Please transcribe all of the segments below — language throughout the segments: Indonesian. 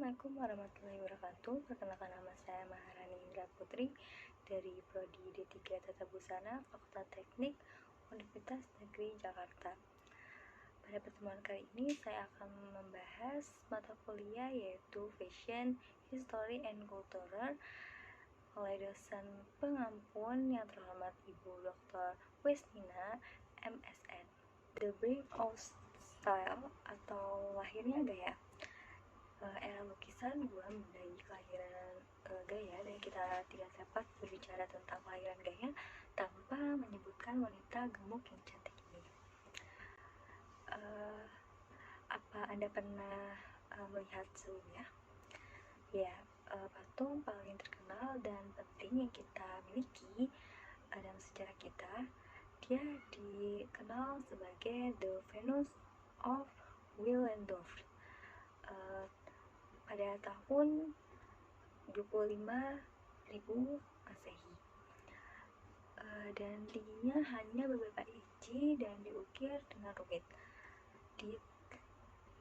Assalamualaikum warahmatullahi wabarakatuh. Perkenalkan, nama saya Maharani Indra Putri dari Prodi D3 Tata Busana, Fakultas Teknik, Universitas Negeri Jakarta. Pada pertemuan kali ini saya akan membahas mata kuliah yaitu Fashion, History and Culture oleh dosen pengampun yang terhormat Ibu Dr. Wesnina, MSN. The Birth of Style atau lahirnya gaya. Era lukisan gua menandai kelahiran gaya, dan kita tidak dapat berbicara tentang kelahiran gaya tanpa menyebutkan wanita gemuk yang cantik ini. Apa Anda pernah melihat sebelumnya? Ya, patung paling terkenal dan penting yang kita miliki dalam sejarah kita, dia dikenal sebagai The Venus of Willendorf. Pada tahun 25.000 Masehi, dan tingginya hanya beberapa inci dan diukir dengan rumit.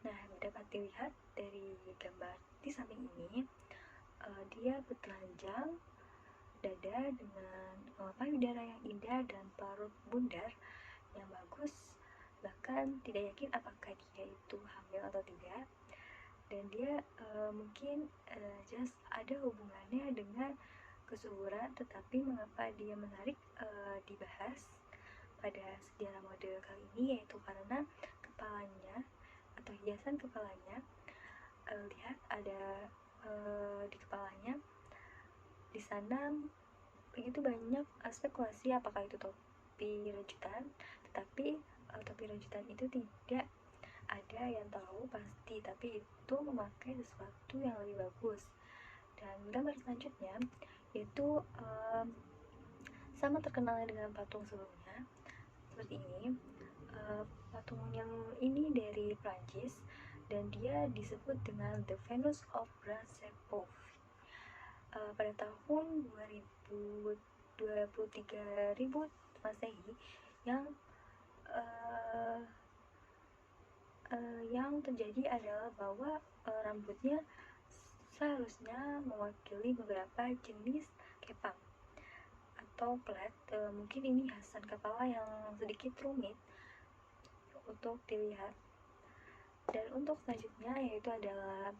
Nah, dapat dilihat dari gambar di samping ini, dia bertelanjang dada dengan payudara yang indah dan perut bundar yang bagus, bahkan tidak yakin apakah dia itu hamil atau tidak. Dan dia mungkin just ada hubungannya dengan kesuburan, tetapi mengapa dia menarik dibahas pada sejarah model kali ini, yaitu karena kepalanya atau hiasan kepalanya, lihat ada di kepalanya, di sana begitu banyak spekulasi apakah itu topi rajutan, tetapi topi rajutan itu tidak ada yang tahu pasti, tapi itu memakai sesuatu yang lebih bagus. Dan gambar selanjutnya yaitu sama terkenalnya dengan patung sebelumnya, seperti ini. Patung yang ini dari Prancis dan dia disebut dengan The Venus of Bracebov. Pada tahun 23.000 Masehi yang terjadi adalah bahwa rambutnya seharusnya mewakili beberapa jenis kepang atau plat. Mungkin ini hiasan kepala yang sedikit rumit untuk dilihat. Dan untuk selanjutnya yaitu adalah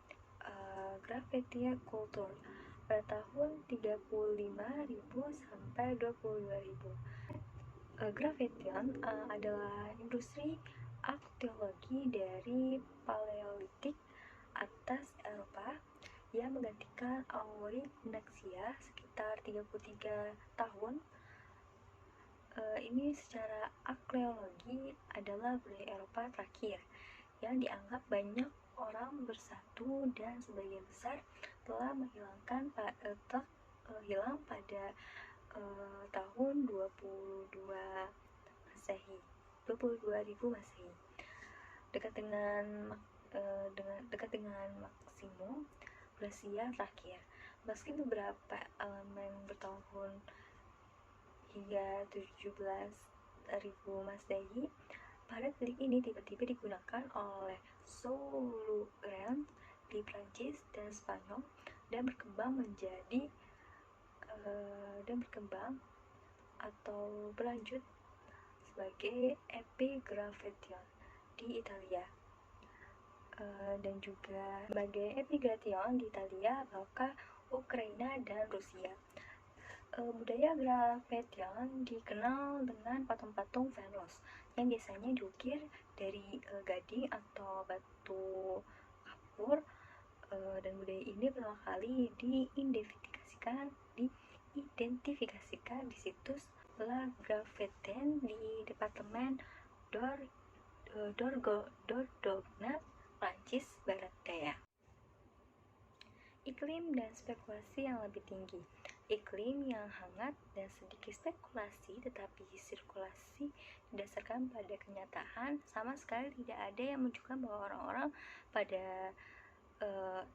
graffiti culture pada tahun 35.000 sampai 22.000. Graffitian adalah industri arkeologi dari Paleolitik atas Eropa yang menggantikan Aurignacia sekitar 33 tahun. Ini secara arkeologi adalah budaya Eropa terakhir yang dianggap banyak orang bersatu dan sebagian besar telah hilang pada tahun 22.000 Masehi, dekat dengan maksimum Rusia terakhir. Meski beberapa elemen bertahun hingga 17.000 Masehi, pada detik ini tiba-tiba digunakan oleh Soulurens di Prancis dan Spanyol dan berlanjut sebagai epigraffitian di Italia, dan juga sebagai epigraffitian di Italia, maka Ukraina dan Rusia. Budaya graffitian dikenal dengan patung-patung Venus yang biasanya diukir dari gading atau batu kapur, dan budaya ini pertama kali diidentifikasikan di situs La Graffitienne di Departemen Dordogne, Prancis Barat Daya. Iklim dan spekulasi yang lebih tinggi. Iklim yang hangat dan sedikit spekulasi, tetapi sirkulasi didasarkan pada kenyataan. Sama sekali tidak ada yang menunjukkan bahwa orang-orang pada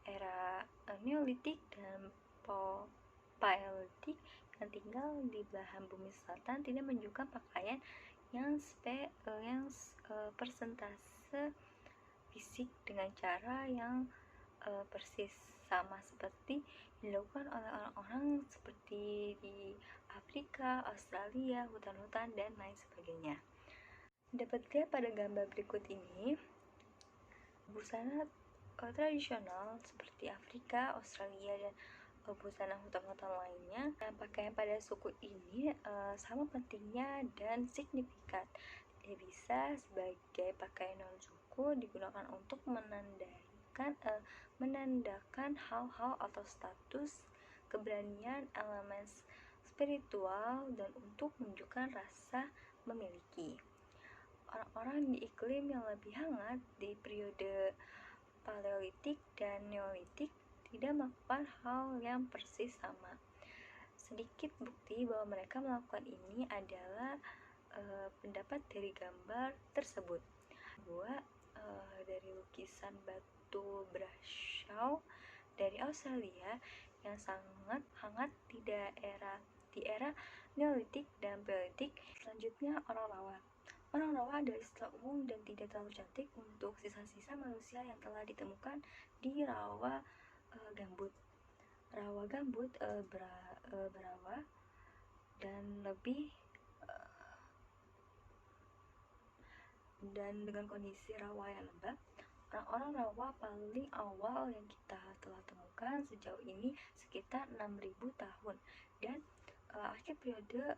era Neolitik dan Paleolitik yang tinggal di belahan bumi selatan tidak menunjukkan pakaian yang persentase fisik dengan cara yang persis sama seperti dilakukan oleh orang-orang seperti di Afrika, Australia, hutan-hutan, dan lain sebagainya. Dapat dilihat pada gambar berikut ini, busana tradisional seperti Afrika, Australia, dan busana hutan-hutan lainnya. Pakaian pada suku ini sama pentingnya dan signifikan. Dia bisa sebagai pakaian non-suku digunakan untuk menandakan hal-hal atau status, keberanian, elemen spiritual, dan untuk menunjukkan rasa memiliki. Orang-orang di iklim yang lebih hangat di periode Paleolitik dan Neolitik tidak melakukan hal yang persis sama. Sedikit bukti bahwa mereka melakukan ini adalah pendapat dari gambar tersebut. Dari lukisan batu Brashaw dari Australia yang sangat hangat di era Neolitik dan Paleolitik. Selanjutnya, orang rawa. Orang rawa adalah istilah umum dan tidak terlalu cantik untuk sisa-sisa manusia yang telah ditemukan di rawa gambut. Rawa gambut berawa dan lebih dan dengan kondisi rawa yang lembab. Orang-orang rawa paling awal yang kita telah temukan sejauh ini sekitar 6.000 tahun, dan akhir periode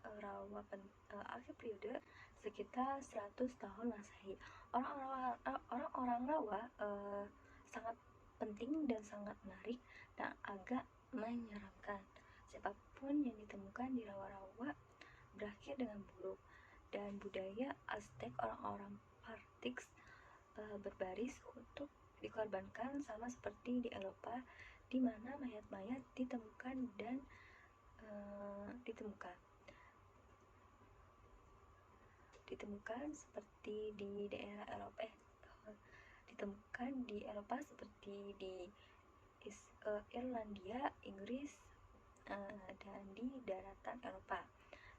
sekitar 100 tahun Masehi. Orang-orang rawa sangat penting dan sangat menarik dan agak menyeramkan. Siapapun yang ditemukan di rawa-rawa berakhir dengan buruk. Dan budaya Aztec, orang-orang Parthix berbaris untuk dikorbankan sama seperti di Eropa, di mana mayat-mayat ditemukan seperti di daerah Eropa ditemukan di Eropa seperti di Irlandia, Inggris, dan di daratan Eropa.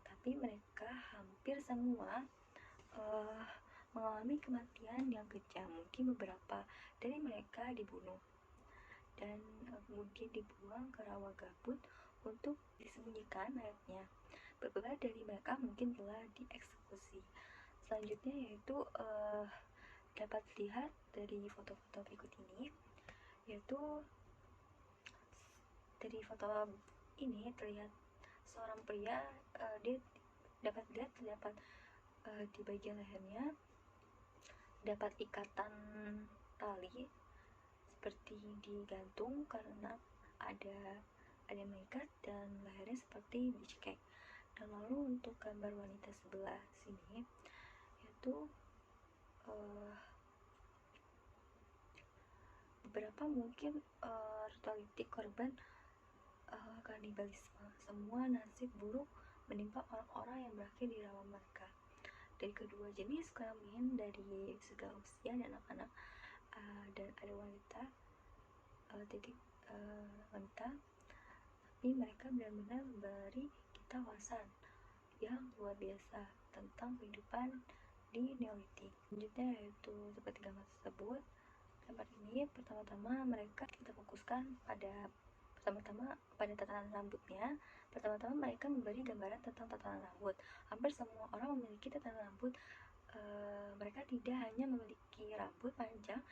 Tapi mereka hampir semua mengalami kematian yang kejam. Mungkin beberapa dari mereka dibunuh dan kemudian dibuang ke rawa gambut untuk disembunyikan mayatnya. Beberapa dari mereka mungkin telah dieksekusi. Selanjutnya yaitu dapat dilihat dari foto-foto berikut ini, yaitu dari foto ini terlihat seorang pria. Dia dapat dilihat terdapat di bagian lehernya dapat ikatan tali seperti digantung karena ada mengikat, dan lehernya seperti dicekek. Dan lalu untuk gambar wanita sebelah sini, yaitu beberapa mungkin ritualistik korban kanibalisme. Semua nasib buruk menimpa orang-orang yang berakhir di rawa mereka. Dari kedua jenis kelamin, dari segala usia dan anak-anak, dan ada wanita, wanita, tapi mereka benar-benar memberi kita wawasan yang luar biasa tentang kehidupan di Neolitik. Selanjutnya yaitu seperti gambar tersebut. Gambar ini pertama-tama mereka kita fokuskan pada tatanan rambutnya. Pertama-tama mereka memberi gambaran tentang tatanan rambut. Hampir semua orang memiliki tatanan rambut. Mereka tidak hanya memiliki rambut panjang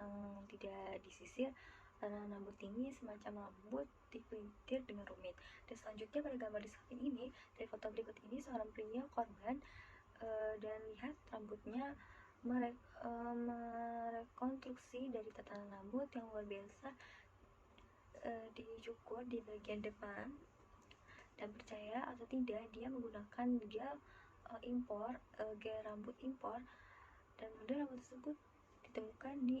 yang tidak disisir, tatanan rambut tinggi semacam rambut dipelintir dengan rumit. Dan selanjutnya pada gambar di samping ini, dari foto berikut ini, seorang pria korban dan lihat rambutnya merekonstruksi dari tatanan rambut yang luar biasa dicukur di bagian depan. Dan percaya atau tidak, dia menggunakan gel rambut impor, dan model rambut tersebut ditemukan di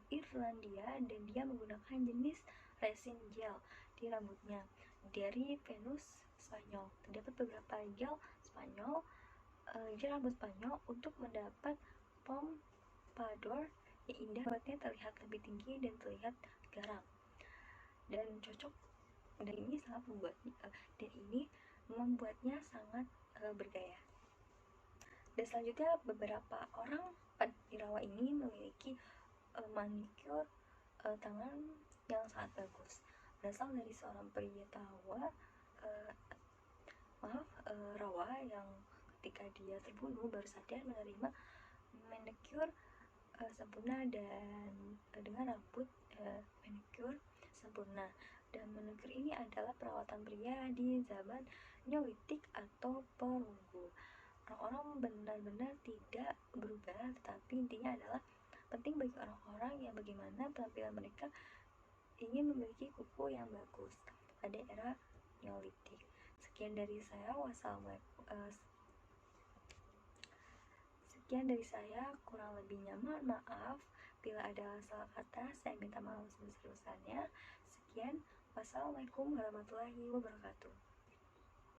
Irlandia, dan dia menggunakan jenis resin gel di rambutnya dari Venus Spanyol. Terdapat beberapa gel rambut Spanyol untuk mendapat pompadour yang indah, buatnya terlihat lebih tinggi dan terlihat garang dan cocok, dan ini membuatnya sangat bergaya. Dan selanjutnya, beberapa orang di rawa ini memiliki manicure tangan yang sangat bagus, berasal dari seorang pria rawa yang ketika dia terbunuh baru sadar menerima manicure sempurna dan dengan rambut manicure sempurna. Dan manicure ini adalah perawatan pria di zaman Neolitik atau perunggu. Orang-orang benar-benar tidak berubah, tetapi intinya adalah penting bagi orang-orang yang bagaimana penampilan mereka ingin memiliki kuku yang bagus pada era Neolitik. Sekian dari saya, kurang lebihnya mohon maaf bila ada salah kata. Saya minta maaf sebesar-besarnya. Sekian, wassalamualaikum warahmatullahi wabarakatuh.